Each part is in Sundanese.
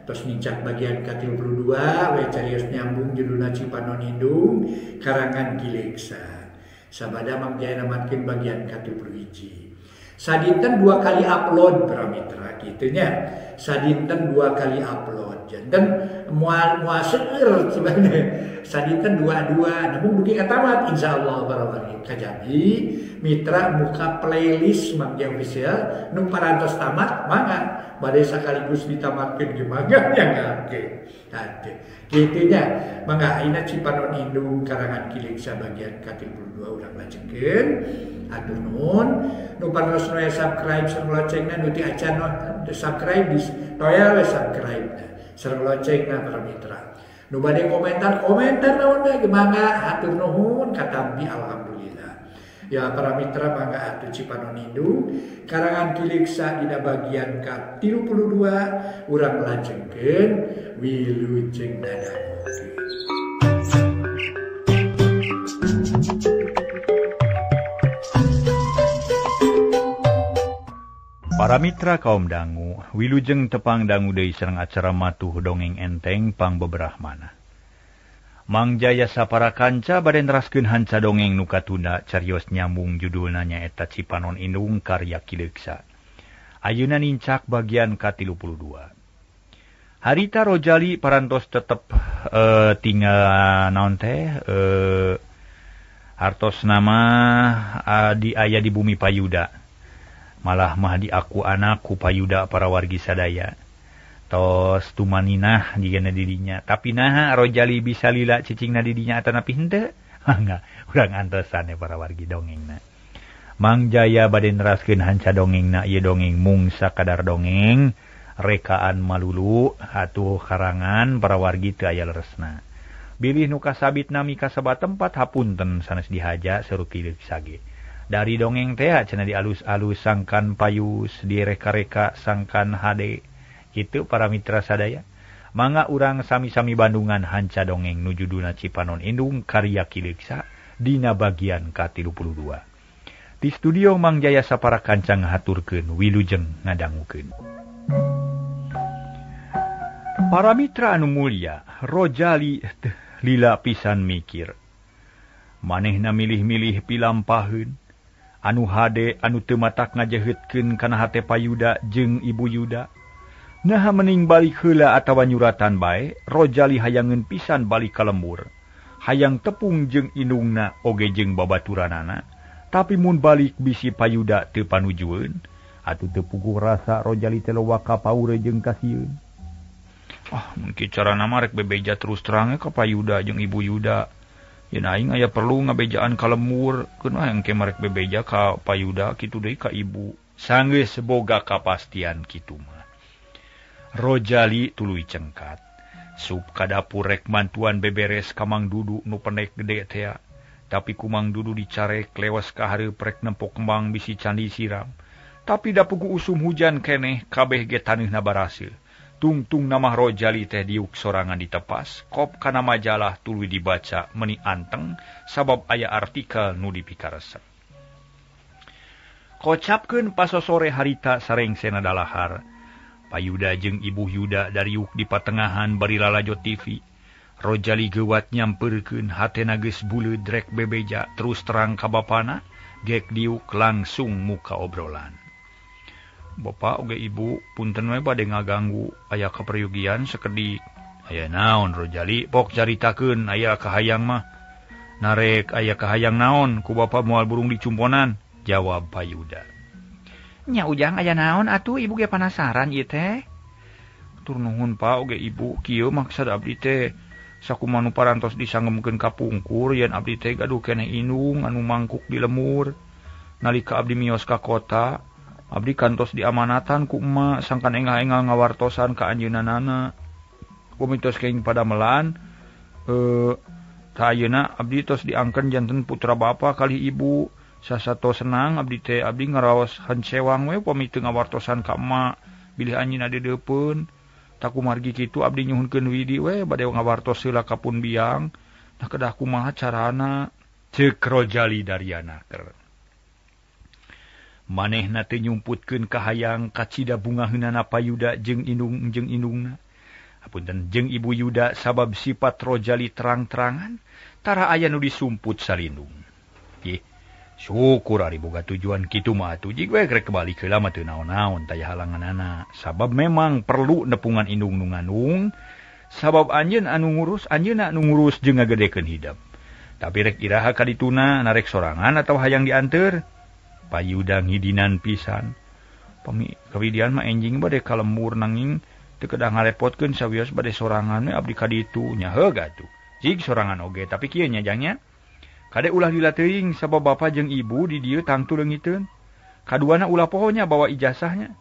Tos nincak bagian ke-32 we carios nyambung judulna Cipanon Indung karangan Kileksa. Sabada Mang Jaya namatkeun bagian ke-31. Sadinten 2 kali upload para mitra gitunya. Sadinten 2 kali upload. Janten moal seueur sebenarnya. Sadinten 2 namun dugi katamat insyaallah para wargi kajabi mitra muka playlist Mang Jaya official nu parantos tamat mangga bade sekaligus ditamatkeun ge mangga nyangke. Tah gitunya mangga ayeuna Cipanon Indung karangan Kileksa bagian ke-32 urang lajengkeun. Atur nuhun nu parantos nu subscribe sareng loncengna nu ti acan subscribe di toya we subscribe sareng loncengna para mitra. Nu bade komentar naon we mangga atur nuhun katampi alhamdulillah. Ya para mitra mangga atuh Cipanon Indung karangan Kileksa dina bagian ke-32 urang lajengkeun wilujeng dadangu. Para mitra kaum dangu, wilujeng tepang dangu deui sareng acara matuh dongeng enteng pang beberahmana. Mang Jaya sapara kanca bade neraskeun hanca dongeng nu katunda carios nyambung judulna nyaeta Cipanon Indung karya Kileksa. Ayeuna nincak bagian ke-32. Harita Rojali parantos tetep tinggal naon teh hartos nama di aya di bumi Payuda. Malah mah di aku anak ku Payuda para wargi sadaya. Tos tumaninah digana didinya. Tapi nah Rojali bisa lila cicingna didinya atanapi henteu? Enggak, urang antosan para wargi dongengna. Mang Jaya bade neraskeun hanca dongengna ieu dongeng mung sakadar dongeng, rekaan malulu atuh karangan para wargi teu aya leresna. Bilih nu kasabit nami kasebat tempat hapunten sanes dihaja seru Kileksa ge. Dari dongeng teh cenah dialus-alus sangkan payus, direka-reka sangkan hade. Kitu para mitra sadaya. Mangga urang sami-sami Bandungan hanca dongeng nu judulna Cipanon Indung karya Kileksa dina bagian ke-32. Di studio Mang Jaya sapara kanca ngahaturkeun wilujeng ngadangukeun. Para mitra anu mulya, Rojali lila pisan mikir. Manehna milih-milih pilampaheun. Anu hade anu teu matak ngajeheutkeun kana hate Payuda jeung Ibu Yuda. Naha mending balik heula atawa nyuratan bae, Rojali hayangeun pisan balik ka lembur. Hayang tepung jeung indungna oge jeung babaturanana, tapi mun balik bisi Payuda teu panujueun, atuh teu puguh rasa Rojali teh loba ka paure jeung kasieun. Mungkin carana mah rek bebeja terus terang ka Payuda jeung Ibu Yuda. Yen aing aya perlu ngabejaan ka lembur, keun hayang ke marek bebeja ka Payuda kitu deui ka ibu. Sanggeus boga kapastian kitu mah. Rojali tuluy cengkat. Sup ka dapur rek mantuan beberes ka Mang Dudu nu pendek gede teh. Tapi ku Mang Dudu dicarek lewas ka hareup rek nempok kembang bisi candi siram. Tapi da pugu usum hujan keneh kabeh ge taneuna baraseu. Tungtung nama Rojali teh diuk sorangan ditepas, kop kana majalah tuluy dibaca meni anteng, sabab aya artikel nu dipikaresep. Kocapkeun pasosore harita sarengsena dalahar. Payuda jeung Ibu Yuda dariuk di patengahan bari lalajo TV. Rojali geuwat nyampeurkeun hatena geus buleud rek bebeja terus terang ka bapana, gek diuk langsung muka obrolan. Bapak oge ibu punten we bade ngaganggu aya kaperyogian sakedik. Aya naon Rojali? Pok caritakeun aya kahayang mah. Narek aya kahayang naon ku bapak moal burung dicumponan? Jawab Payuda. Nya ujang aya naon atuh ibu ge panasaran ieu teh. Tur nuhun Pak oge ibu kieu maksud abdi teh sakumaha nu parantos disanggeukeun ka pungkur yen abdi teh gaduh keneh indung anu mangkuk di lemur. Nalika abdi miyos ka kota abdi kantos diamanatan ku emak sangkan engah-engah ngawartosan ka anjeunanana. Kumitos keing pada melan ayeuna abdi tos diangkeun janten putra bapa kali ibu. Sasato senang abdi teh abdi ngaraos hancewang we pami teu ngawartosan ka emak bilih anjeunna dedeupeun. Taku margi kitu abdi nyuhunkeun widi we bade ngawartos heula ka pun biang. Nah kedah kumaha carana? Ceuk Rojali Daryanaker. Manehna teh nyumputkeun kahayang kacida bungaheunana Payuda jeung indungna. Hapunten jeung Ibu Yuda sabab sifat Rojali terang-terangan tara aya nu disumput salindung. Ye, syukur ari boga tujuan kitu mah atuh jig we rek kembali heula mah teu naon-naon taya halanganana. Sabab memang perlu nepungan indung nu ngandung. Sabab anjeun anu ngurus, anjeunna anu ngurus jeung ngagedekeun hidep. Tapi rek iraha ka dituna narek sorangan atawa hayang dianteur. Payuda ngidinan pisan. Kawidian mah enjing bade kalembur nanging teu kedah ngarepotkeun sawios bade sorangan we abdi ka ditu nya heuh atuh. Jig sorangan oge tapi kieu nya jangnya. Kade ulah lila teuing sabab bapa jeung ibu di dieu tangtu leungiteun. Kaduana ulah pohonya bawa ijazahnya.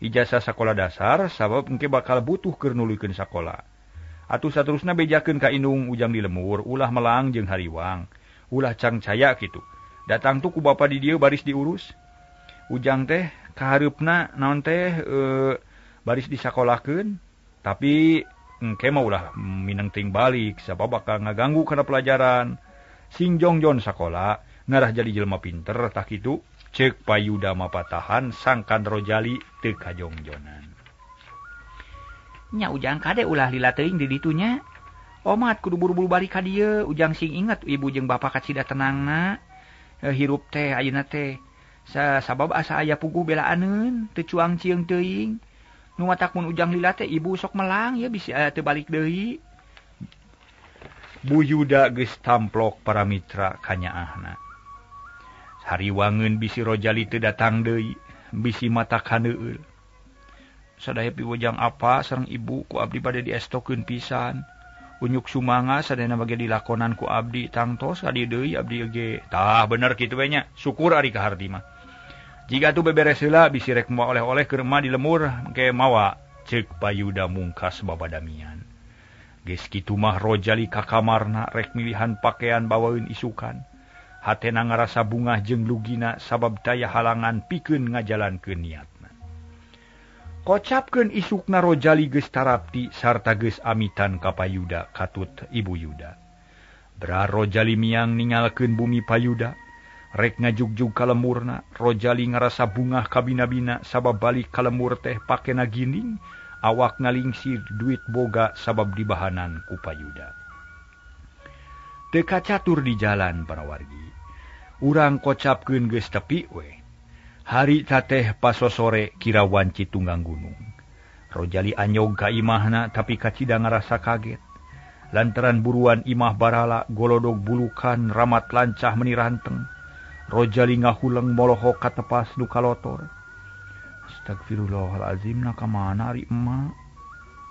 Ijazah sakola dasar sabab engke bakal butuh keur nuluykeun sakola. Atuh saterusna bejakeun ka indung ujang di lemur, ulah melang jeung hariwang, ulah cangcaya kitu. Datang tuh ku bapa di dieu baris diurus. Ujang teh kahareupna naon teh baris disakolahkeun, tapi engke mah ulah mineng ting balik sabab bakal ngaganggu kana pelajaran. Sing jongjon sakola ngarah jadi jelema pinter tah kitu ceuk Payuda mapatahan sangkan Rojali teu kajongjonan. Nya ujang kade ulah lila teuing di ditunya. Omat kudu buru-buru balik ka dieu, ujang sing inget ibu jeung bapa kacida tenangna. Hirup teh ayeuna teh sabab asa aya puguh belaaneun teu cuang cieung teuing. Nu matak mun ujang lila teh ibu sok melang ya bisa teu balik deui. Bu Yuda geus tamplok para mitra kanyaahna. Hariwangeun bisi Rojali teu datang deui, bisi matak haneueul. Sadaya piwojang apa sareng ibu ku abdi bade diestokeun pisan. Unyuk sumanga sadayana bage dilakonan ku abdi tangtos adi deui abdi ge. Tah bener kitu we nya. Syukur ari kaharti mah. Jiga tu beberes heula bisi rek moal oleh-oleh keur emah di lemur engke mawa ceuk Payuda mungkas babadamian. Geus kitu mah Rojali ka kamarna rek milihan pakaian bawaeun isukan. Hatena ngarasa bungah jeung lugina sabab daya halangan pikeun ngajalankeun niat. Kocapkeun isukna Rojali geus tarapti sarta geus amitan ka Payuda katut Ibu Yuda. Bra Rojali miang ningalkeun bumi Payuda, rek ngajugjug ka lemurna. Rojali ngarasa bungah ka bina-bina sabab balik ka lemur teh pakena ginding, awak ngalingsir duit boga sabab dibahanan ku Payuda. Teu kacatur di jalan para wargi. Urang kocapkeun geus tepi we. Hari tateh pasosore kirawan Citunggang gunung. Rojali anyog ka imahna tapi kacida ngarasa kaget. Lantaran buruan imah barala golodog bulukan ramat lancah meniranteng. Rojali ngahuleng molohok ka tepas nu kalotor. Astagfirullahalazim nakamana ari emak.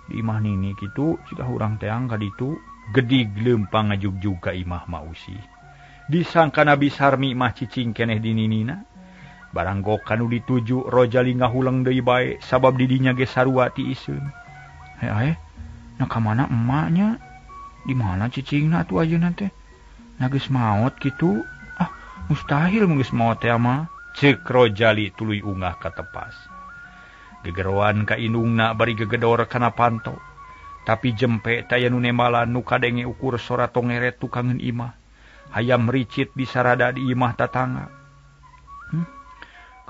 Di imah nini kitu cika urang teang ka ditu gedig leumpang ngajugjug ka imah mausi. Disangka Nabi Sarmi mah cicing keneh dininina. Barang gok kanu dituju Rojali ngahuleng deui bae sabab didinya ge sarua ti iseun. Nakamana emaknya? Di mana cicingna atuh ayeuna teh? Na geus maot kitu? Mustahil mun geus maot teh mah. Ceuk Rojali tuluy ungah ka tepas. Gegeroan ka indungna bari gegedor kana panto. Tapi jempe taya nu nemalan nu kadenge ukur sora tongeret tukangeun imah. Hayam ricit disarada di imah tatangga.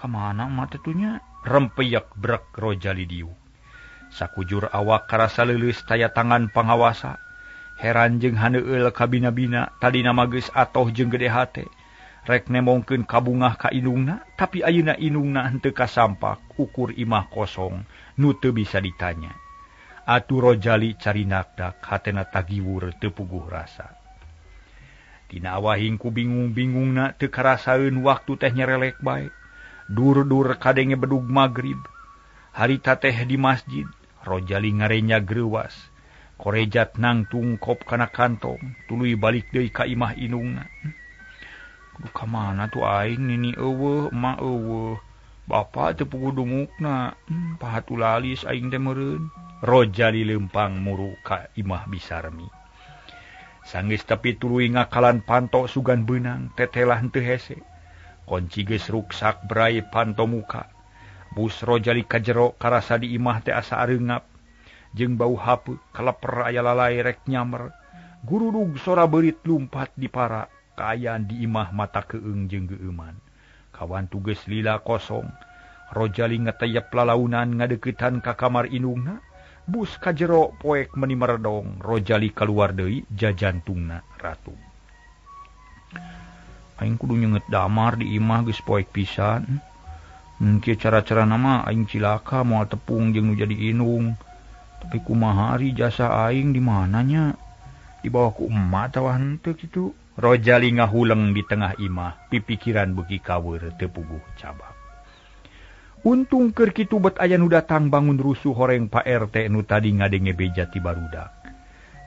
Kamana emak tetunya? Rempeyak brek Rojali diu. Sakujur awak karasa leuleus taya tangan pangawasa. Heran jeung haneueul ka bina-bina tadina mah geus atoh jeung gede hate. Rek nemongkeun kabungah ka indungna, tapi ayeuna indungna henteu kasampak ukur imah kosong nu teu bisa ditanya. Atuh Rojali cari nakdak hatena tagiwur teu puguh rasa. Dina awahing ku bingung-bingungna teu karasaeun waktu teh nyerelek bae. Dur-dur kadenge bedug magrib. Harita teh di masjid. Rojali ngarenya greuwas. Korejat nangtung kop kana kantong. Tuluy balik deui ka imah indungna. Kudu kamana tuh aing nini eueuh emak eueuh. Bapa teu puguh dungukna. Pahat ulalis aing teh meureun. Rojali leumpang muru ka imah Bisarmi. Sanggeus tepi tuluy ngakalan panto sugan beunang tetelah henteu hese. Kunci geus ruksak berai panto muka. Bus Rojali ka jero karasa di imah teh asa areungap. Jeung bau hapeuk kaleper aya lalai rek nyamer. Gurudug sora beurit lumpat di para. Kaayaan di imah mata keung jeung geueuman. Kawan tugas lila kosong. Rojali ngeteyep lalaunan ngadeuketan ka kamar indungna. bus kajero poek meni meredong Rojali keluar deui jajantungna ratu. Aing kudu nyenget damar di imah geus poek pisan. Kieu cara-cara nama aing cilaka moal tepung jeung nu jadi inung. Tapi kumaha ari jasa aing di mananya? Dibawa ku emak tawah henteu kitu. Rojali ngahuleng di tengah imah, pipikiran beuki kaweur teu puguh cabak. Untung keur kitu bet aya nu datang bangun rusuh horeng Pak RT nu tadi ngadenge beja ti barudak.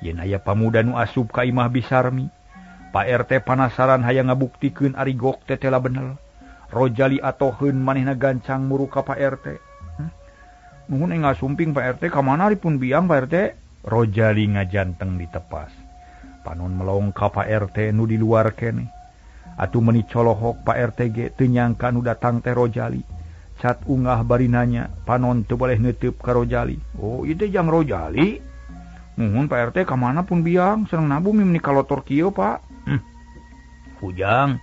Yen aya pamuda nu asup ka imah Bisarmi, Pak RT panasaran hayang ngabuktikeun ari gok teh tela bener. Rojali atoheun manehna gancang muru ka Pak RT. Nuhun ngasumping Pak RT ka mana ripun biang Pak RT? Rojali ngajanteng ditepas. Panon melong ka Pak RT nu di luar kene. Atuh meuni colohok Pak RT ge teu nyangka nu datang teh Rojali. Cat ungah bari nanya, panon teu boleh neuteup ka Rojali. Oh, ieu teh jang Rojali. Nuhun Pak RT ka mana pun biang, sareng nabu mimni kalotor kieu, Pak. Ujang.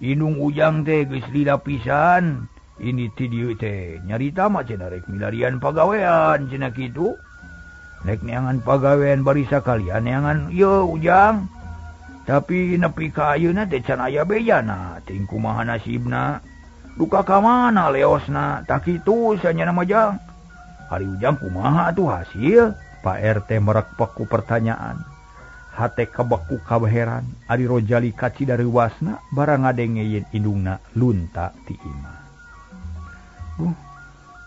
Indung Ujang teh geus lila pisan. Ini ti dieu teh nyarita mah cenah rek milarian pagawean cenah kitu. Rek neangan pagawean bari sakalian neangan ieu Ujang. Tapi nepi ka ayeuna teh can aya bejana, teuing kumaha nasibna. Duka ka mana leosna, tak kitu sanyana Majang. Hari Ujang kumaha atuh hasil? Pak RT merekpek ku pertanyaan. Hate kebeku kabeheran, ari Rojali kaci dari wasna, barang ngadenge yen indungna lunta ti imah.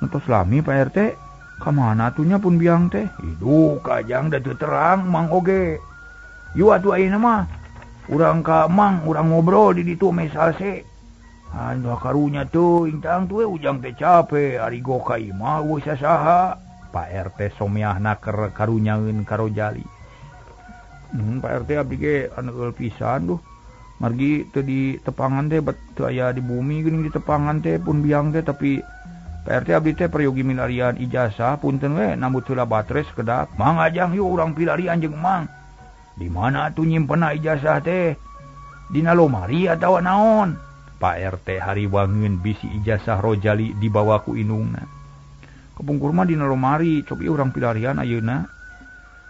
Ngetos lami Pak RT, kamana atunya pun biang teh? Idu kajang da teu terang mang oge. Yu atuh ayeuna mah, urang ka mang, urang ngobrol di ditu mesase. Anu karunya tuh, intang tuh Ujang teh capek, ari go ka imah we sasaha. Pak RT someahna keur karunyaeun ka Rojali. Pak RT abdi ge anu eul pisan duh. Margi teu di tepangan teh teu aya di bumi geuning di tepangan teh pun biang teh tapi Pak RT abdi teh peryogi milarian ijazah punten we nambut heula batres kedak. Mang ajang yuk urang pilarian jeung Mang. Di mana atuh nyimpenna ijazah teh? Dina lomari atawa naon? Pak RT hariwangeun bisi ijazah Rojali dibawa ku indungna. Kepungkur mah dina lomari, cobi urang pilarian ayeuna.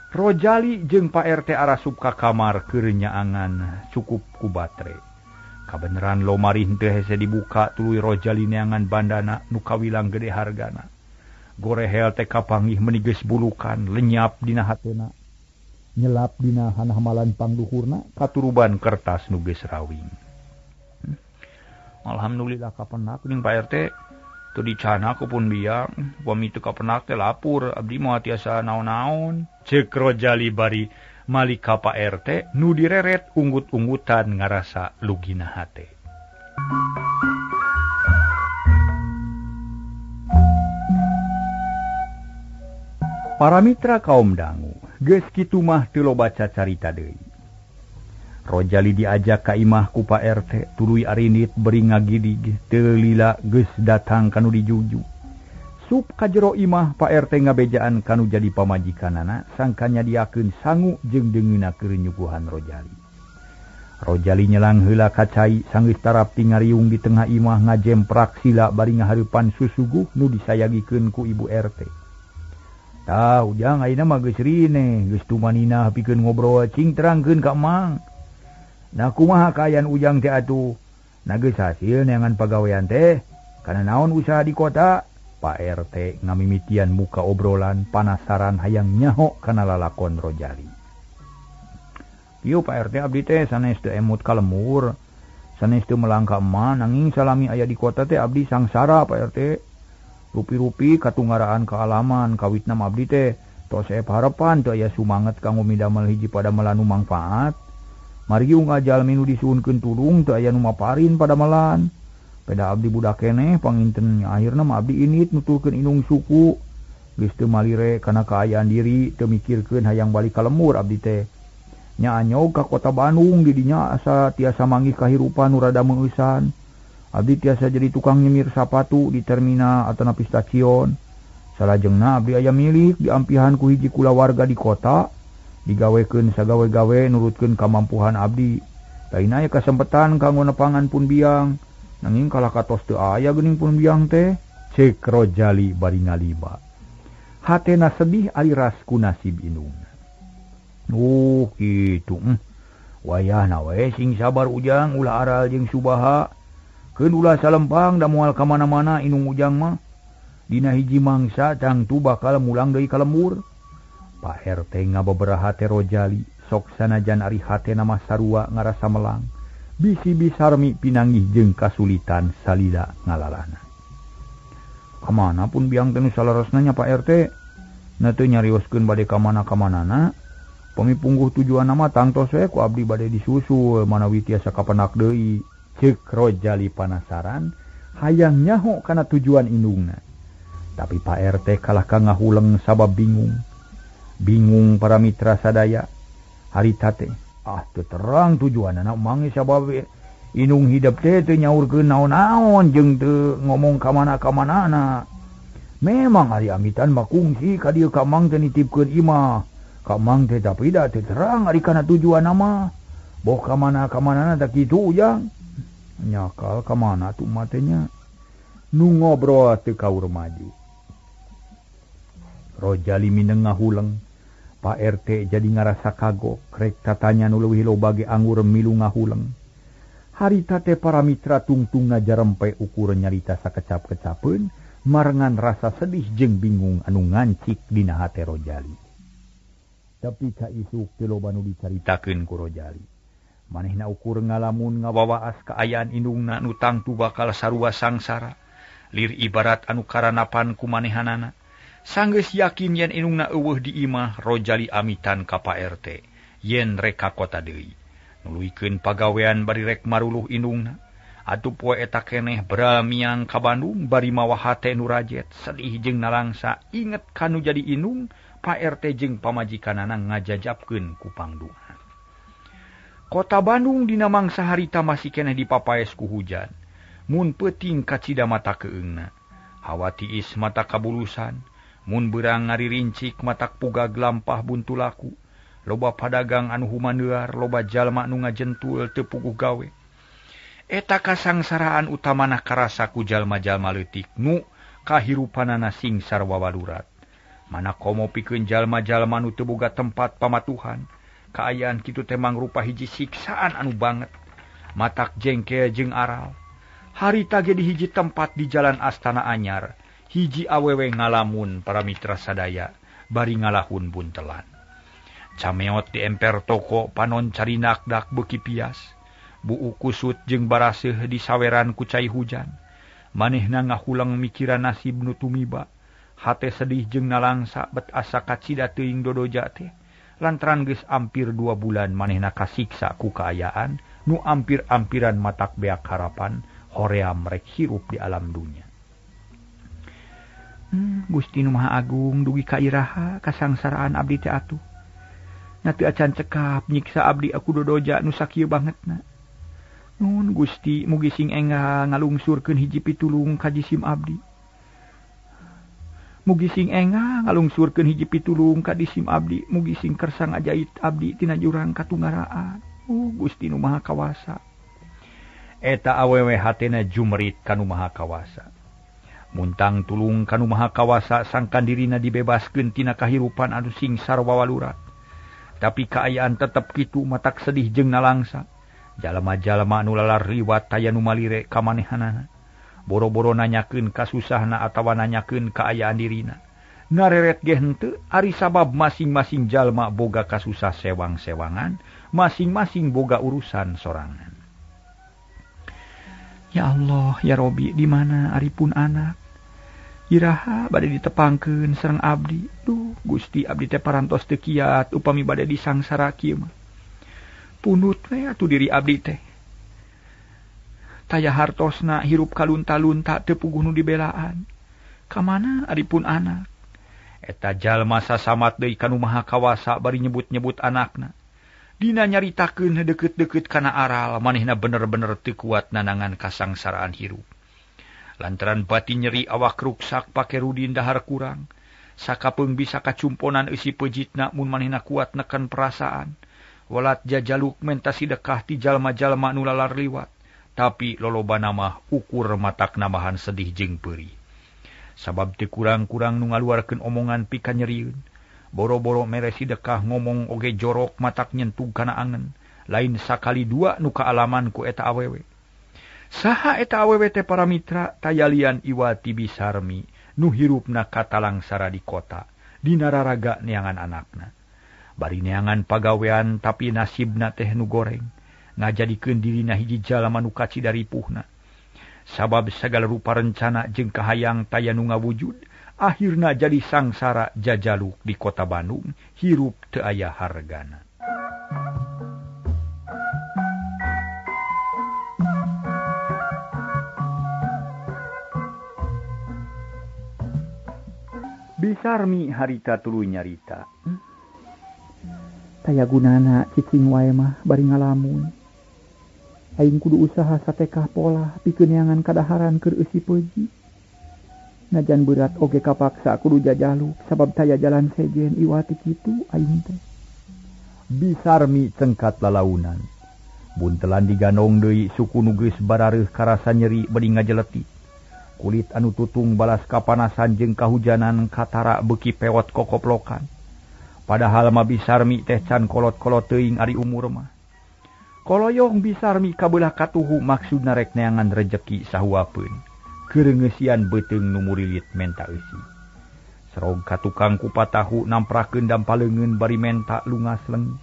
Rojali jeung Pak RT arasup ka kamar keur nyaangan cukup ku batre. Kabeneran lomari henteu hese dibuka tuluy Rojali neangan bandana nu kawilang gede hargana. Gorehel teh kapanggih meuni geus bulukan lenyap dina hatena. Nyelap dina hanahmalan pangluhurna katuruban kertas nu geus rawing. Alhamdulillah kapenak ning Pak RT teu dicana ku pun biang pami teu kapenak teh lapur abdi moal tiasa naon-naon ceuk Rojali bari malika Pak RT nu direret unggut-unggutan ngarasa lugina hate. Para mitra kaum dangu geus kitu mah teu loba carita deui. Rojali diajak ka imah ku Pak RT, tuluy arinit beri ngagidig, teu lila geus datang kanu dijuju. Sup ka jero imah Pak RT ngabejaan kanu jadi pamajikanana, sangka nyadiakeun sangu jeung deungeuna keur nyuguhan Rojali. Rojali nyelang heula ka cai sanggeus tarap tingariung di tengah imah ngajemprak sila bari ngahareupan susuguh nu disayagikeun ku Ibu RT. Tah Ujang ayeuna mah geus rine, geus tumanina pikeun ngobrol cing terangkeun ka Mang. Nah kumaha kaayaan Ujang teh atuh? Na geus hasil neangan pagawean teh? Kana naon usaha di kota? Pak RT ngamimitian muka obrolan panasaran hayang nyaho kana lalakon Rojali. Ieu Pak RT abdi teh sanes teu emut ka lemur, sanes teu melangka emah nanging salami aya di kota teh abdi sangsara Pak RT. Rupi-rupi katunggaraan kaalaman kawitna abdi teh tos saep harepan teu aya sumanget kanggo midamel hiji pada melanu mangfaat. Margi ngajal minu disuunkeun tulung teu aya nu maparin padamelan. Peda abdi budak keneh panginten akhirna mah abdi init nutulkeun indung suku. Geus teu malire kana kaayaan diri, teu mikirkeun hayang balik ka lemur abdi teh. Nya anyog ka kota Bandung di dinya asa tiasa manggih kahirupan nu rada meueusan. Abdi tiasa jadi tukang nyemir sapatu di terminal atau napi stasiun. Salajengna abdi aya milik diampihan ku hiji kulawarga di kota. Digawekeun sagawe-gawe nurutkeun kamampuhan abdi. Lain aya kasempetan kanggo nepangan pun biang. Nanging kalah katos teu aya geuning pun biang teh, ceuk Rojali bari ngaliba. hatena sedih aliras ku nasib indungna. Kitu. Wayahna we sing sabar ujang ulah aral jeung subaha. Keun ulah salempang da moal ka mana-mana inung ujang mah. Dina hiji mangsa cangtu bakal mulang deui ka lembur. Pak RT ngababaraha teh Rojali sok sanajan ari hatena mah sarua ngarasa melang. Bisi sarmi pinanggih jeung kasulitan salila ngalalana. Kamana pun biang teu salarosna nya Pak RT. Na teu nyarioskeun bade ka mana-kamanana. Pamipungguh tujuan nama tangtos we ku abdi bade disusul manawi tiasa kapenak deui. Ceuk Rojali panasaran hayang nyaho kana tujuan indungna. Tapi Pak RT kalah ka ngahuleng sabab bingung. Bingung para mitra sadaya. Harita teh teu terang tujuan anak manggih sabab indung hidup teh teu nyaurkeun naon-naon jeung teu ngomong ka mana-kamanana. Memang ari amitan makungsi ka dieu ka mang teh nitipkeun imah. Ka mang teh tapi da teu terang ari kana tujuan nama. Boh ka mana-kamanana tak kitu ujang. Nyakal ka mana tuh matenya. Nu ngobrol teu kaur maju. Rojali mineng ngahuleng. Pak RT jadi ngarasa kagok. Rek tatanya nu leuwih loba ge anggur milu ngahuleng. Harita teh para mitra tungtungna jarempe ukur nyarita sakecap-kecapeun. Marengan rasa sedih jeung bingung anu ngancik dina hate Rojali. Tapi ka isuk teu loba nu dicaritakeun ku Rojali. Manehna ukur ngalamun ngawawaas kaayaan indungna nu tangtu bakal sarua sangsara. Lir ibarat anu karanapan ku manehanana. Sanggeus yakin yen indungna eueuh di imah Rojali amitan ka Pak RT yen rek ka kota deui. Nuluykeun pagawean bari rek maruluh indungna. Atuh poe eta keneh beramiang ka Bandung bari mawa hate nu rajet sedih jeung nalangsa inget kanu jadi indung Pak RT jeung pamajikanana ngajajabkeun ku pangduhan. Kota Bandung dina mangsa harita masih keneh dipapaes ku hujan. Mun peuting kacida mata keungna. Hawa tiis mata kabulusan. Mun beurang ngaririncik matak puga glampah buntulaku. Loba padagang anu humandeuar, loba jalma nu ngajentul teu puguh gawe. Eta kasangsaraan utamana karasa ku jalma-jalma leutik nu kahirupanana singsar wawalurat. Mana komo pikeun jalma-jalma nu teu boga tempat pamatuhan. Kaayaan kitu teh mangrupa hiji siksaan anu banget. Matak jengkel jeung aral. Harita ge di hiji tempat di Jalan Astana Anyar. Hiji awewe ngalamun para mitra sadaya bari ngalahun buntelan. Cameot di emper toko panon carinakdak beuki pias. Buu kusut jeung baraseuh di saweran ku cai hujan. Manehna ngahulang mikiran nasib nu tumiba. Hate sedih jeung nalangsa bet asa kacida teuing dodoja teh. Lantaran geus ampir 2 bulan manehna kasiksa ku kaayaan nu ampir-ampiran matak beak harapan hoream rek hirup di alam dunya. Gusti nu Maha Agung dugi ka iraha kasangsaraan abdi teh atuh. Na teu acan cekap nyiksa abdi aku dodoja nu sakieu bangetna. Nun Gusti mugi sing enggal ngalungsurkeun hiji pitulung ka jisim abdi. Mugi sing enggal ngalungsurkeun hiji pitulung ka jisim abdi, mugi sing kersa ngajait abdi tina jurang katunggaraan. Gusti nu Maha Kawasa. Eta awewe hatena jumrit ka nu Maha Kawasa. Muntang tulung kanu Maha Kawasa sangkan dirina dibebaskeun tina kahirupan anu singsar wawalurat. Tapi kaayaan tetep kitu matak sedih jeung nalangsa. Jalma-jalma anu lalar riwat taya nu malire ka manehanana. Boro-boro nanyakeun kasusahna atawa nanyakeun kaayaan dirina. Nareret ge henteu ari sabab masing-masing jalma boga kasusah sewang-sewangan, masing-masing boga urusan sorangan. Ya Allah, ya Robi, di mana aripun anak? Iraha bade ditepangkeun sareng abdi. Duh, Gusti abdi teh parantos teu kiat upami bade disangsara kieu mah. Punut we atuh diri abdi teh. Taya hartosna hirup kalunta-lunta teu puguh nu dibelaan. Ka mana aripun anak? Eta jalma sasamat deui kanu Maha Kawasa bari nyebut-nyebut anakna. Dina nyaritakeun deukeut-deukeut kana aral, manehna bener-bener teu kuat nanangan kasangsaraan hirup. Lantaran batin nyeri awak ruksak pake rudin dahar kurang, sakapeung bisa kacumponan eusi peujitna mun manehna kuat neken perasaan. Walat jajaluk menta sidekah ti jalma-jalma nu lalar liwat, tapi lolobana mah ukur matak nambahan sedih jeung peurih. Sabab teu kurang-kurang nu ngaluarkeun omongan pika nyerieun. Boro-boro mere sidekah ngomong oge jorok matak nyentuh kana angen. Lain sakali dua nu kaalaman ku eta awewe. Saha eta awewe teh para mitra tayalian Iwati Bisarmi nu hirupna katalangsara di kota. Dina raraga neangan anakna. Bari neangan pagawean tapi nasibna teh nu goreng. Ngajadikeun dirina hiji jalma nu kacidaripuhna. Sabab segala rupa rencana jeung kahayang taya nu ngawujud, akhirna jadi sangsara jajaluk di kota Bandung, hirup teu aya hargana. Bisarmi harita tuluy nyarita. Taya gunana cicing wae mah bari ngalamun. Aing kudu usaha satekah pola pikeun neangan kadaharan keur eusi peuji. Najan berat oge kapaksa kudu jajaluk sabab taya jalan sejen Iwati kitu aing teh. Bisarmi cengkat lalaunan. Buntelan digandong deui suku nu geus barareuh karasa nyeri bari ngajeleti. Kulit anu tutung balas kapanasan jeung kahujanan katara beuki pewot kokoplokan. Padahal mah Bisarmi teh can kolot-kolot teuing ari umur mah. Koloyong Bisarmi kabelah katuhu maksudna rek neangan rejeki sahuapeun. Kereungeusian beuteung nu murilit menta eusi. Serog ka tukang kupat tahu namprakeun dampaleungeun bari menta lungas leung.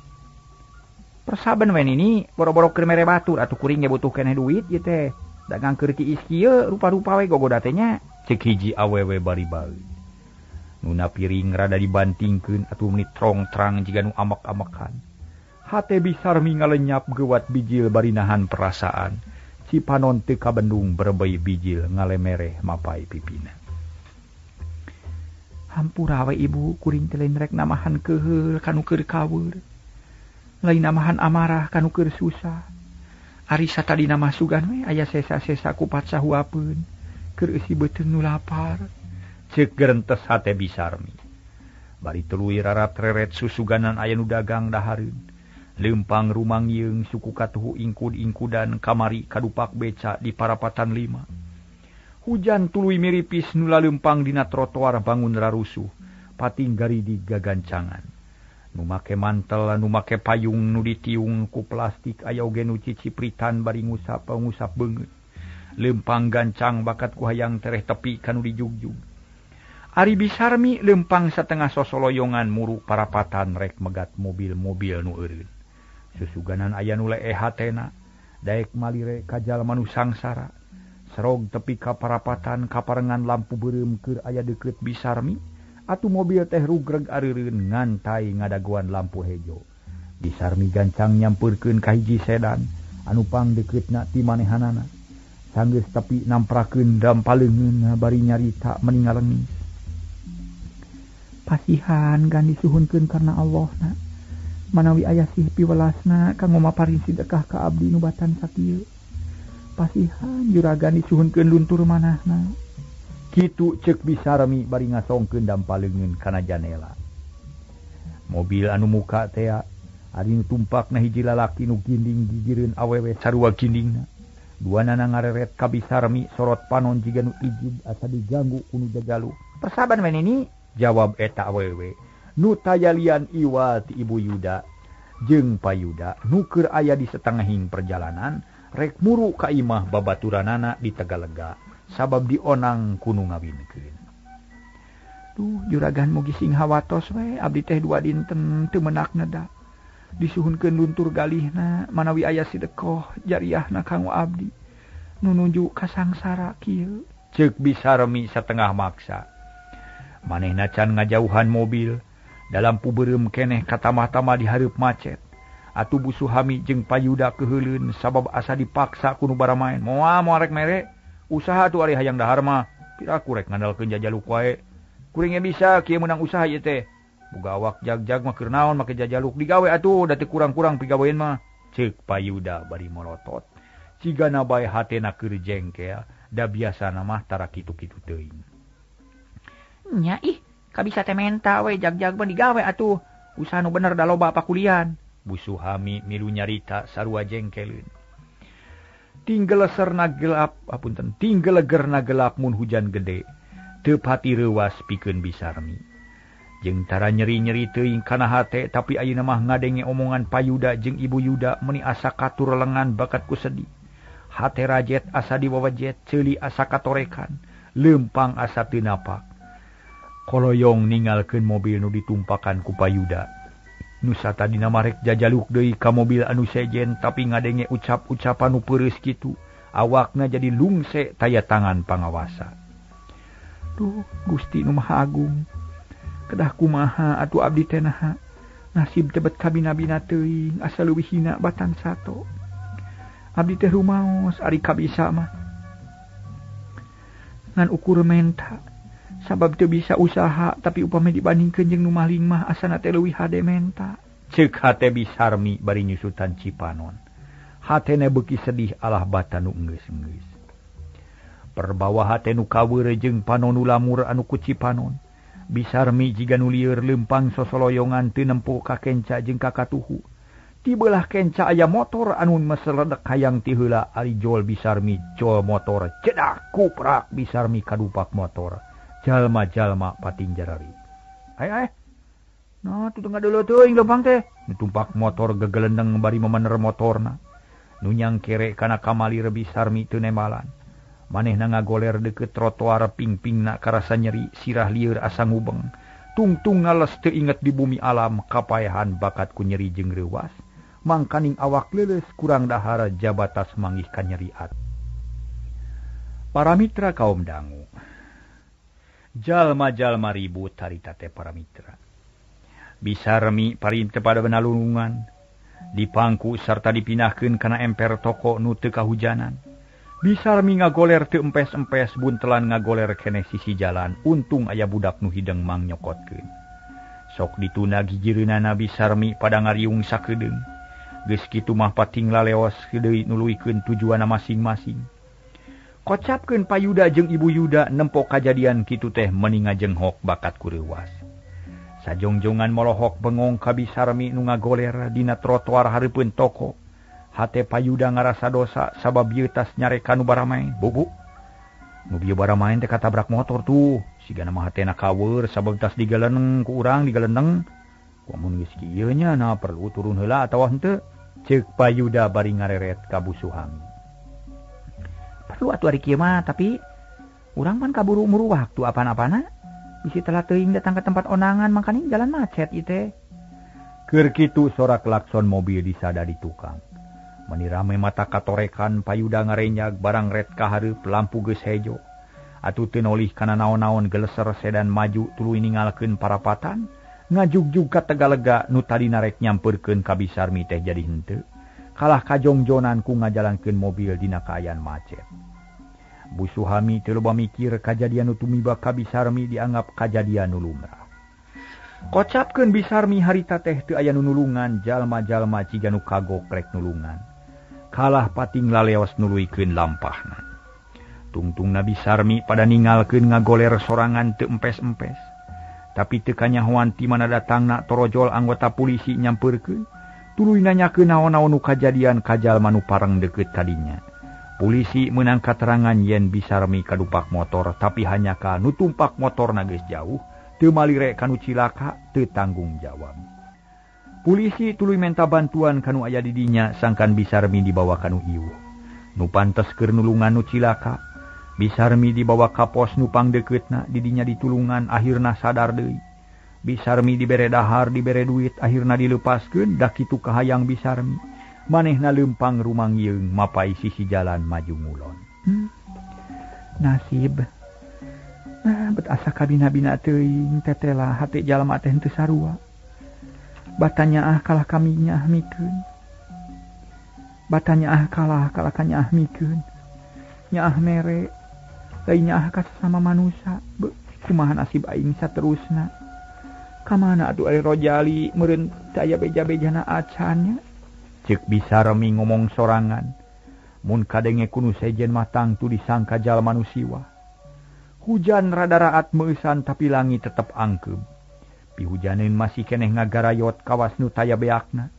Persaben we nini boro-boro keur mere batur atuh kuring ge butuh keneh duit ieu teh. Dagang keur tiis kieu rupa-rupa we gogoda teh nya. Ceuk hiji awewe bari baeud. Nuna piring rada dibantingkeun atuh menit trong-trang jiga nu amek-amekan. Hate Bisarmi ngalenyap gewat bijil bari nahan perasaan. Cipanon teu kabendung berbei bijil ngalemereh mapai pipina. Hampura we ibu kuring teh lain rek namahan keheul kanu keur kaweur. Lain namahan amarah kanu keur susah. Ari satadina masugan we aya sesa-sesa kupat sahuapeun keur eusi beuteung nu lapar. Ceuk gerentes hate Bisarmi. Bari tuluy rarat reret susuganan aya nu dagang dahareun. Leumpang rumangieung suku katuhu ingkud-ingkudan kamari kadupak beca di parapatan 5. Hujan tuluy miripis nu laleumpang dina trotoar bangun rarusuh, pating garidi gagancangan. Nu make mantel, nu make payung nu ditiung ku plastik aya oge nu cicipritan bari ngusap beungeut. Leumpang gancang bakat ku hayang tereh tepi kanu dijugjug. Ari Bisarmi leumpang satengah sosoloyongan muru parapatan rek megat mobil-mobil nu eureun. Susuganan aya nu lee hatena, daek malire ka jalma nu sangsara. Serog tepi ka parapatan kaparengan lampu beureum keur aya deukeut Bisarmi, atuh mobil teh rugreg areureun ngantai ngadaguan lampu hejo. Bisarmi gancang nyampeurkeun ka hiji sedan anu pang dekeutna ti manehanana. Sanggeus tepi namprakeun dampaleungeun bari nyarita meningalengis. Pasihan gan disuhunkeun karna Allahna. Manawi aya sih piwelasna kanggo maparin sedekah ka abdi nu batan sakieu. Pasihan juragan disuhunkeun luntur manahna. Kitu ceuk Bisarmi bari ngasongkeun dampaleungeun kana janela. Mobil anu muka teh ari nu tumpakna hiji lalaki nu ginding gigireun awewe sarua gindingna. Duanana ngareret ka Bisarmi sorot panon jiga nu ijid asa diganggu ku nu jajaluk. Persaban we nini, jawab eta awewe. Nu tayalian Iwati Ibu Yuda jeung Payuda nu keur aya di setengahing perjalanan rek muru ka imah babaturanana di Tegalega sabab dionang kudu ngawinkeun. Duh juragan mugi sing hawatos we abdi teh 2 dinten teu meunakna da. Disuhunkeun luntur galihna manawi aya sedekah jariahna kanggo abdi nu nuju ka sangsara kieu. Ceuk Bisarmi satengah maksa. Manehna can ngajauhan mobil. Dalam pubeureum keneh katamah-tamah di hareup macet. Atuh Bu Suhami jeung Payuda keheuleun sabab asa dipaksa ku nu baramaen. Moal rek mere, usaha tuh ari hayang dahar mah. Piraku rek ngandalkeun jajaluk wae. Kuring ge bisa kieu meunang usaha ieu teh. Boga awak jag-jag mah keur naon make jajaluk digawe atuh da teu kurang-kurang pigawean mah. Ceuk Payuda bari melotot. Cigana bae hatena keur jengkel, da biasana mah tara kitu-kitu teuing. Nya ih kabisa teh menta we jag-jag mah digawe atuh. Usaha nu bener da loba pakulian. Bu Suhami milu nyarita sarua jengkeleun. Tinggelegerna gelap mun hujan gede. tepati rewas pikeun Bisarmi. Jeung tara nyeri-nyeri teuing kana hate tapi ayeuna mah ngadenge omongan Payuda jeung Ibu Yuda meuni asa katur lengan bakat ku sedih. Hate rajet asa diwawajet, ceuli asa katorekan, leumpang asa teu napak. Koloyong ninggalkeun mobil nu ditumpakan ku Payuda. Nu satadina marek jajaluk deui ka mobil anu sejen tapi ngadenge ucap-ucapan nu peureus kitu, awakna jadi lungse taya tangan pangawasa. Duh, Gusti nu Maha Agung. Kedah kumaha atuh abdi teh naha. Nasib tebet kabina-bina teuing asa leuwih hina batan sato. Abdi teh rumaos ari kabisa mah. Ngan ukur menta. Sabab teu bisa usaha tapi upami dibandingkeun jeung nu maling mah asana teh leuwih hade menta. Ceuk hate Bisarmi bari nyusutan Cipanon. Hatena beuki sedih alah bata nu enggeus-enggeus. Perbawa hate nu kaweur jeung panon nu lamur anu ku Cipanon. Bisarmi jiga nu lieur leumpang sosoloyongan teu nempo ka kenca jeung ka katuhu. Ti beulah kenca aya motor anu mesledek hayang ti heula ari jol Bisarmi jol motor cedak kuprak Bisarmi kadupak motor. Jalma-jalma pating jarari. Ai. Nah, tuh tengah dulu teuing leumpang teh. Nutumpak motor gegelendeng bari memener motorna. Nu nyang kere kana kamalir Bisarmi teu nemalan. Manehna ngagoler deukeut trotoar ping-pingna karasa nyeri, sirah lieur asa ngubeng. Tungtungna les teu inget di bumi alam kapayahan bakat ku nyeri jeung reuwas. Mangkaning awak leuleus kurang dahar jabatas manggih ka nyeriat. Para mitra kaum dangu. Jalma-jalma ribut harita teh para mitra. Bisarmi parinte pada benalungan, dipangku sarta dipindahkeun kana emper toko nu teu kahujanan. Bisarmi ngagoler teu empes-empes buntelan ngagoler keneh sisi jalan, untung aya budak nu hideng mang nyokotkeun. Sok dituna gijireunana Bisarmi pada ngariung sakedeung. Geus kitu mah pating laleos deui nuluikeun tujuanna masing-masing. Kocapkeun Payuda jeung Ibu Yuda nempo kajadian kitu teh meuni ngajenghok bakat ku reuwas. Sajongjongan molohok bengong ka Bisarmi nu ngagoler dina trotoar hareupeun toko. Hate Payuda ngarasa dosa sabab ieu tas nyarekan nu baramae. Bubu. Nu bieu baramae teh katabrak motor tuh. Sigana mah hatena kaweur sabab tas digeleneng ku urang digeleneng. Kumun geus kieu nya na perlu turun heula atawa henteu? Ceuk Payuda bari ngareret ka Bu Suhami. Perlu atuh ari kieu mah tapi urang pan kaburu-muru waktu apana-apana. Bisi telah teuing datang ke tempat onangan mangkani jalan macet ieu teh. Keur kitu sorak klakson mobil disada di tukang. Mani rame mata katorekan Payuda ngarenjag barang red ka hareup lampu geus hejo. Atuh teu nolih kana naon-naon geleser sedan maju tuluy ninggalkeun parapatan. Ngajugjug ka Tegalega nu tadina rek nyampeurkeun ka Bisarmi teh jadi henteu. Kalah kajongjonan ku ngajalankeun mobil dina kaayaan macet. Bu Suhami teu loba mikir kajadian nu tumiba ka Bisarmi dianggap kajadian nu lumrah. Kocapkeun Bisarmi harita teh teu aya nu nulungan, jalma-jalma ciga nu kagok rek nulungan. Kalah pating laleos nuluikeun lampahna. Tungtungna Bisarmi pada ninggalkeun ngagoler sorangan teu empes-empes. Tapi teu kanyahoan ti mana datangna torojol anggota polisi nyampeurkeun. Tuluy nanyakeun naon-naon nu kajadian ka jalma nu pareng deukeut kadinya. Polisi meunang katerangan yen Bisarmi kadupak motor tapi hanya ka nu tumpak motorna geus jauh, teu malire kanu cilaka, teu tanggung jawab. Polisi tuluy menta bantuan kanu aya di dinya sangkan Bisarmi dibawa kanu ieuh. Nu pantes keur nulungan nu cilaka, Bisarmi dibawa ka pos nu pangdeuketna, di dinya ditulungan akhirna sadar deui. Bisarmi dibere dahar, dibere duit, akhirna dilepaskeun, dah kitu kahayang Bisarmi. Manehna leumpang rumangieung mapai sisi jalan maju ngulon. Nasib. Bet asa kabina-bina teuing tetela hate jalma teh teu sarua. Batanya kalah kaminya mikeun. Batanya kalah kanya mikeun. Nyaah mere. Lainnya ka sesama manusia. Kumaha nasib aing saterusna. Kamana atuh ari Rojali meureun daya beja-bejana acannya. Ceuk Bisarmi ngomong sorangan. Mun kadenge kunu sejen matang tu disangka jalma nu siwa. Hujan rada raat meusan tapi langit tetep angkeum. Pihujaneun masih keneh ngagarayot kawas nu taya beakna.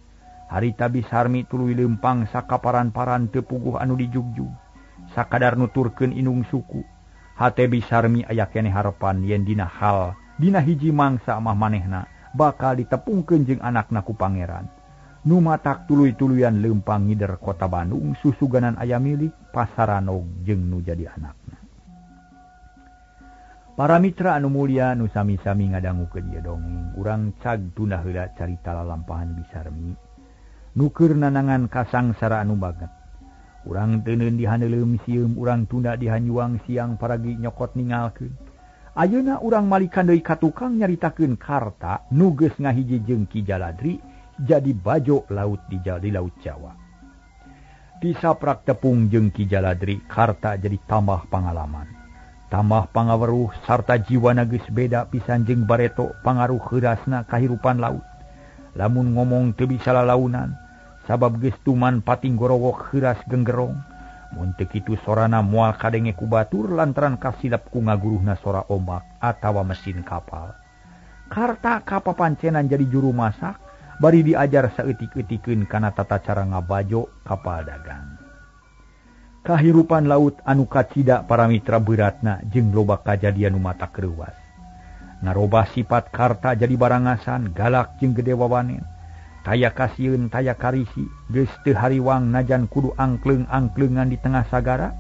Harita Bisarmi tuluy leumpang sakaparan-paran teu puguh anu dijugjug. Sakadar nuturkeun inung suku. hate Bisarmi aya keneh harepan yen dina hal dina hiji mangsa mah manehna bakal ditepungkeun jeung anakna ku pangeran. Nu matak tuluy-tuluyan leumpang ngider kota Bandung susuganan aya milik Pasaranog jeung nu jadi anakna. Para mitra anu mulia nu sami-sami ngadangukeun ieu dongeng, urang cag tunda heula carita lalampahan Bisarmi nu keur nanangan kasangsara anu banget. Urang teuneun dihaneuleum sieum, urang tunda dihanyuang siang paragi nyokot ningalkeun. Ayeuna urang malikan deui ka tukang nyaritakeun karta nu geus ngahiji jeung Ki Jaladri jadi bajo laut di Laut Jawa. Disaprak tepung jeung Ki Jaladri, karta jadi tambah pangalaman, tambah pangaweruh sarta jiwana geus beda pisan jeung bareto pangaruh heurasna kahirupan laut. Lamun ngomong teu bisa lalaunan, sabab geus tuman pating gorowok heuras genggerong. Mun teu kitu sorana moal kadenge ku batur lantaran kasilap ku ngaguruhna sora ombak atawa mesin kapal. Karta kapapancenan jadi juru masak, bari diajar saeutik-eutikeun kana tata cara ngabajo kapal dagang. Kahirupan laut anu kacida para mitra beratna jeung loba kajadian nu mata kreuwas. Ngarobah sifat karta jadi barangasan, galak jeung gede wawanen. Taya kasieun, taya karisi, geus teu hariwang najan kudu angkleung-angkleungan di tengah sagara.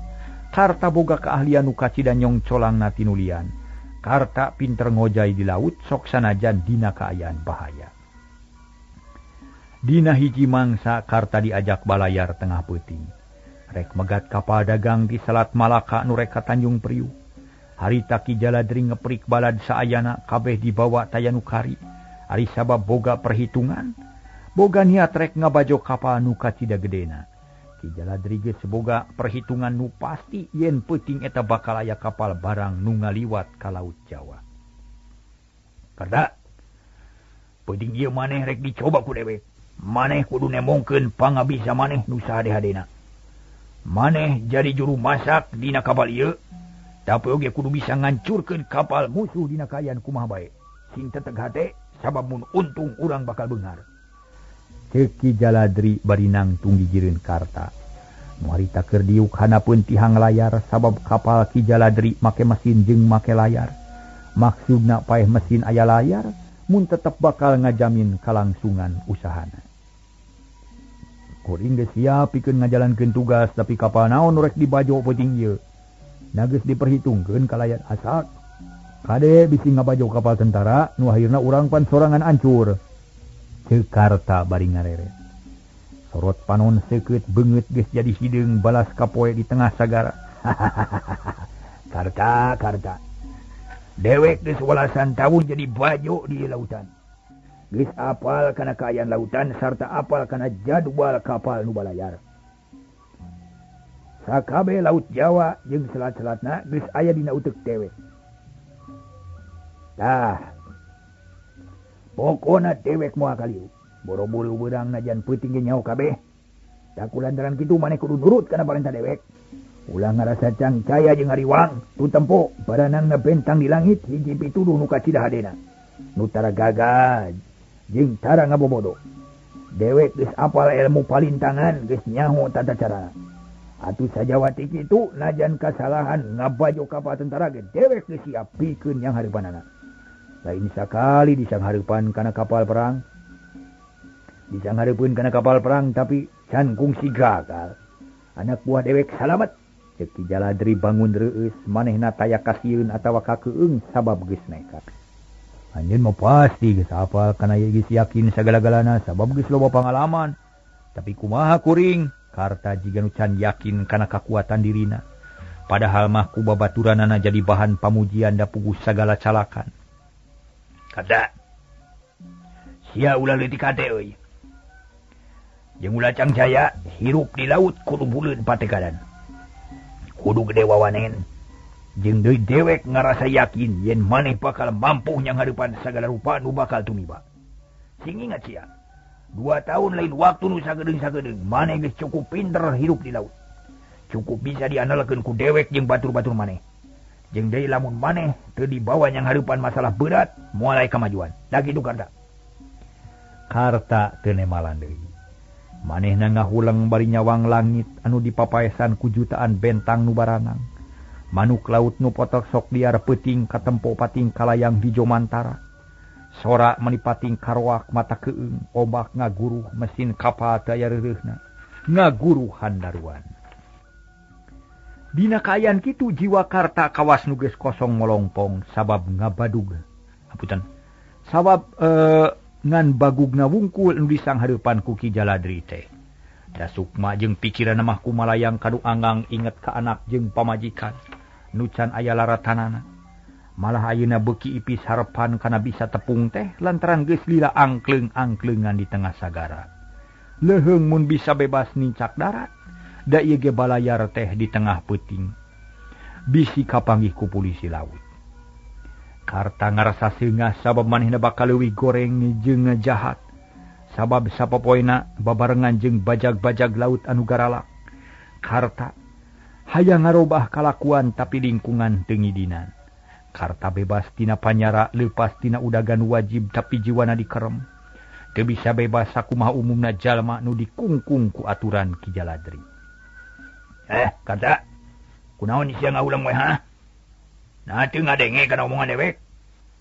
Karta boga keahlian nu kacida nyong colangna tinulian. Karta pinter ngojay di laut sok sanajan dina kaayaan bahaya. Dina hiji mangsa karta diajak balayar tengah peuting. Rek megat kapal dagang di Selat Malaka nu rek ka Tanjung Priuk. Harita Ki Jaladri ngeprik balad saayana kabeh dibawa taya nu kari. Ari sabab boga perhitungan, boga niat rek ngabajo kapal nu kacida gedena. Ki Jaladri geus boga perhitungan nu pasti yen peuting eta bakal aya kapal barang nu ngaliwat ka Laut Jawa. Karta, peuting ieu maneh rek dicoba ku dewek. Maneh kudu nemongkeun pangabisa maneh nu sahade-hadena. Maneh jadi juru masak dina kapal ieu, tapi oge kudu bisa ngancurkeun kapal musuh dina kaayaan kumaha bae. Sing teteg hate sabab mun untung urang bakal beungar. Ceuk Ki Jaladri bari nangtung dijireun karta. Nu harita keur diuk hanapeun tihang layar sabab kapal Ki Jaladri make mesin jeung make layar. Maksudna paeh mesin aya layar, mun tetep bakal ngajamin kalangsungan usahana. Kuring geus siap pikeun ngajalankeun tugas, tapi kapal naon nu rek dibajo peuting ieu? Na geus diperhitungkeun kalayan asak. Kade bisi ngabajo kapal tentara, nu akhirna urang pan sorangan ancur. Ceuk karta bari ngarere. Sorot panon seukeut beungeut geus jadi hideung balas kapoe di tengah sagara. Karta. Dewek geus walasan tahun jadi bajo di lautan. Geus apal kana kaayaan lautan sarta apal kana jadwal kapal nu balayar. Sakabe Laut Jawa jeung selat-selatna geus aya dina uteuk dewek. Tah. Pokona dewek moal kaliu. Boro-boro beurang najan peuting ge nyaho kabeh. Da kulantaran kitu maneh kudu nurut kana parentah dewek. Ulah ngarasa cangcaya jeung hariwang, tu tempo baranang ngabentang di langit hiji pituduh nu kacida hadena. Nu tara gagah jeung tara ngabobodo. Dewek geus apal ilmu palintangan, geus nyaho tata carana. Atuh sajawati kitu najan kasalahan ngabajo kapal tentara ge dewek geus siap pikeun yang hareupanana. Lain sakali disanghareupan kana kapal perang. Disanghareupeun kana kapal perang tapi can kungsi gagal. Anak buah dewek salamet. Ceuk Ki Jaladri bangun reueus, manehna taya kasieun atawa kakeueung sabab geus nekat. Anjeun mah pasti geus hafal kana geus yakin sagala-galana sabab geus loba pangalaman. Tapi kumaha kuring? Karta jiga nu can yakin kana kakuatan dirina. Padahal mah ku babaturanana jadi bahan pamujian da puguh sagala calakan. Kada. Sia ulah leutik hate euy. Jeung ulah cangcaya hirup di laut kudu buleun patekadan. Kudu gede wawanen. Jeung deui dewek ngarasa yakin yen maneh bakal mampu nyanghareupan sagala rupa nu bakal tumiba. Sing ingat sia. 2 tahun lain waktu nu sagedeung-sagedeung maneh geus cukup pinter hirup di laut. Cukup bisa diandalkeun ku dewek jeung batur-batur maneh. Jeung deui lamun maneh teu dibawa nyanghareupan masalah berat moal aya kamajuan. Da kitu Karta. Karta teu nemalan deui. Manehna ngahulang bari nyawang langit anu dipapaesan ku jutaan bentang nu baranang. Manuk laut nu potok sok liar peting katempo pating kalayang di Jomantara. Sora menipating karwak mata keung, ombak ngaguruh mesin kapal daya reureuhna. Ngaguruh handaruan. Dina kaayaan kitu jiwa Karta kawas nu geus kosong molongpong sabab ngabadug. Hapunten. Sabab ngan bagugna wungkul nu disang hareupan ku Ki Jaladri teh. Da sukma jeung pikiran mah kumalayang kanu anggang inget ka anak jeung pamajikan. Nucan aya laratanana. Malah ayeuna beuki ipis harepan kana bisa tepung teh lantaran geus lila angkleung-angkleungan di tengah sagara. Leuheung mun bisa bebas nincak darat, da ieu ge balayar teh di tengah peuting. Bisi kapanggih ku polisi laut. Karta ngarasa seungah sabab manehna bakal leuwih goreng jeung jahat. Sabab sapopoena babarengan jeung bajag-bajag laut anu garalak. Karta hayang ngarobah kalakuan tapi lingkungan teu ngidinan. Karta bebas tina panyara leupas tina udagan wajib tapi jiwana dikerem. Teu bisa bebas sakumaha umumna jalma nu dikungkung ku aturan Ki Jaladri. Karta, kunaon sia ngaulang we ha? Nah teu ngadenge kana omongan dewek.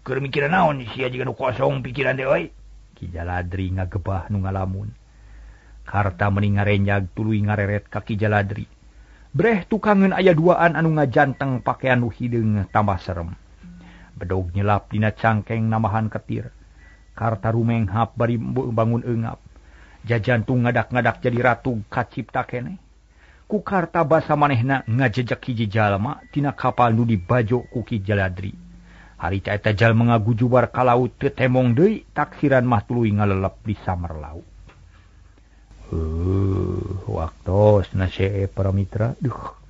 Keur mikiran naon sia jiga nu kosong pikiran teh euy. Ki Jaladri ngagebah nu ngalamun. Karta mending ngarenjag tuluy ngareret ka Ki Jaladri. Breh tukangeun aya duaan anu ngajanteng pakean nu hideung tambah serem. Bedog nyelap dina cangkeng namahan ketir. Karta rumenghap bari bangun eungap. Jajantung ngadak-ngadak jadi ratu kacipta keneh. Ku Karta basa manehna ngajejak hiji jalma tina kapal nu dibajo ku Ki Jaladri. Harita eta jalma ngagujubar ka laut teu temong deui taksiran mah tuluy ngalelep di samar laut. Waktos na para mitra. Duh.